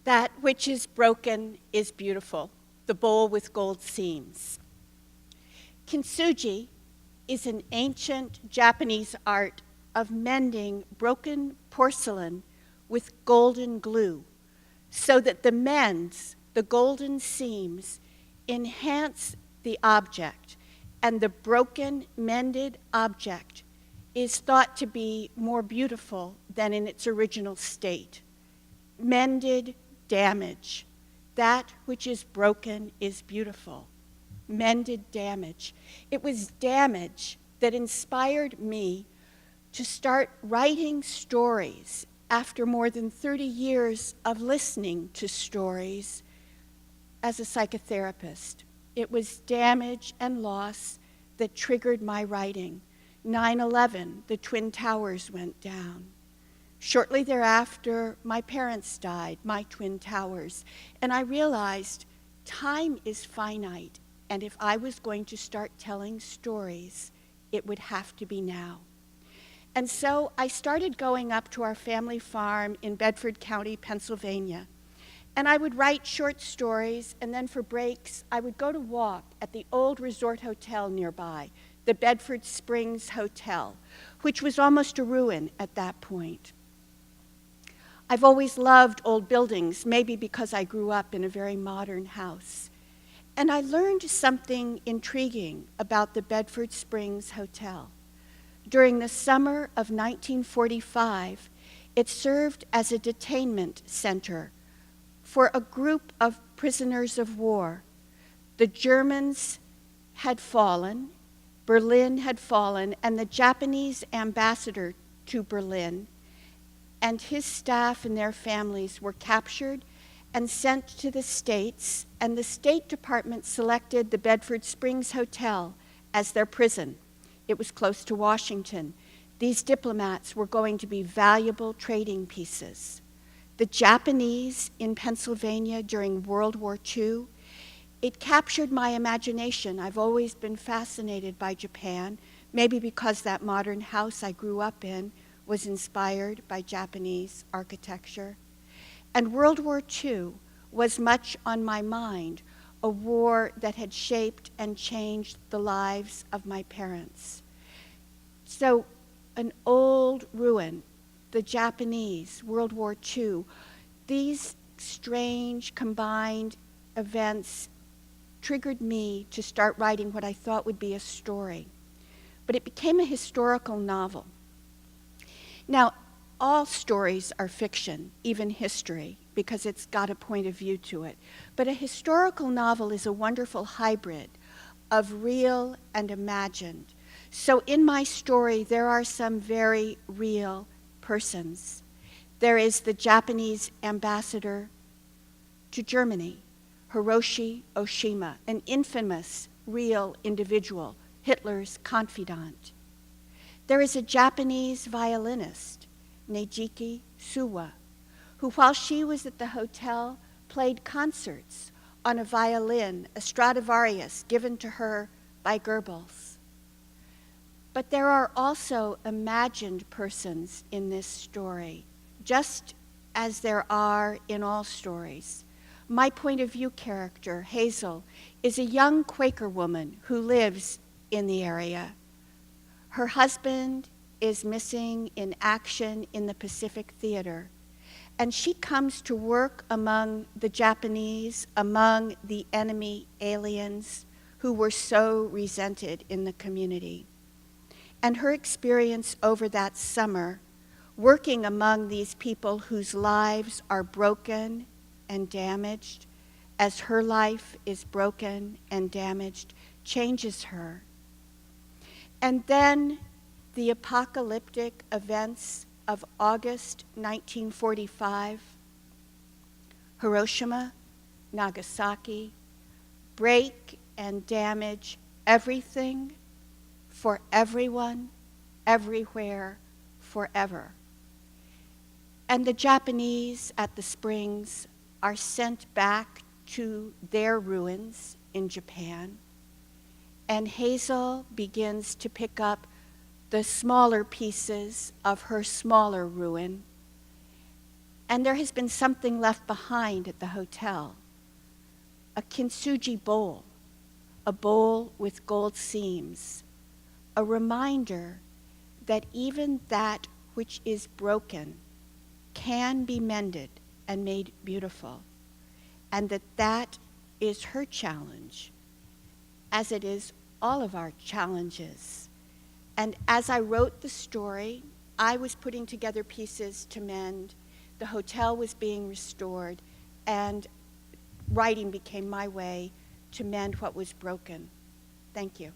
That which is broken is beautiful, the bowl with gold seams. Kintsugi is an ancient Japanese art of mending broken porcelain with golden glue so that the golden seams, enhance the object, and the broken, mended object is thought to be more beautiful than in its original state. Mended damage. That which is broken is beautiful. Mended damage. It was damage that inspired me to start writing stories after more than 30 years of listening to stories as a psychotherapist. It was damage and loss that triggered my writing. 9/11, the Twin Towers went down. Shortly thereafter, my parents died, my twin towers, and I realized time is finite, and if I was going to start telling stories, it would have to be now. And so I started going up to our family farm in Bedford County, Pennsylvania, and I would write short stories, and then for breaks, I would go to walk at the old resort hotel nearby, the Bedford Springs Hotel, which was almost a ruin at that point. I've always loved old buildings, maybe because I grew up in a very modern house. And I learned something intriguing about the Bedford Springs Hotel. During the summer of 1945, it served as a detainment center for a group of prisoners of war. The Germans had fallen, Berlin had fallen, and the Japanese ambassador to Berlin and his staff and their families were captured and sent to the States, and the State Department selected the Bedford Springs Hotel as their prison. It was close to Washington. These diplomats were going to be valuable trading pieces. The Japanese in Pennsylvania during World War II, it captured my imagination. I've always been fascinated by Japan, maybe because that modern house I grew up in was inspired by Japanese architecture. And World War II was much on my mind, a war that had shaped and changed the lives of my parents. So an old ruin, the Japanese, World War II, these strange combined events triggered me to start writing what I thought would be a story. But it became a historical novel. Now, all stories are fiction, even history, because it's got a point of view to it. But a historical novel is a wonderful hybrid of real and imagined. So in my story, there are some very real persons. There is the Japanese ambassador to Germany, Hiroshi Oshima, an infamous real individual, Hitler's confidant. There is a Japanese violinist, Neijiki Suwa, who while she was at the hotel played concerts on a violin, a Stradivarius given to her by Goebbels. But there are also imagined persons in this story, just as there are in all stories. My point of view character, Hazel, is a young Quaker woman who lives in the area. Her husband is missing in action in the Pacific Theater, and she comes to work among the Japanese, among the enemy aliens who were so resented in the community. And her experience over that summer, working among these people whose lives are broken and damaged, as her life is broken and damaged, changes her. And then the apocalyptic events of August 1945, Hiroshima, Nagasaki, break and damage everything for everyone, everywhere, forever. And the Japanese at the Springs are sent back to their ruins in Japan. And Hazel begins to pick up the smaller pieces of her smaller ruin. And there has been something left behind at the hotel, a kintsugi bowl, a bowl with gold seams, a reminder that even that which is broken can be mended and made beautiful, and that that is her challenge, as it is all of our challenges. And as I wrote the story, I was putting together pieces to mend, the hotel was being restored, and writing became my way to mend what was broken. Thank you.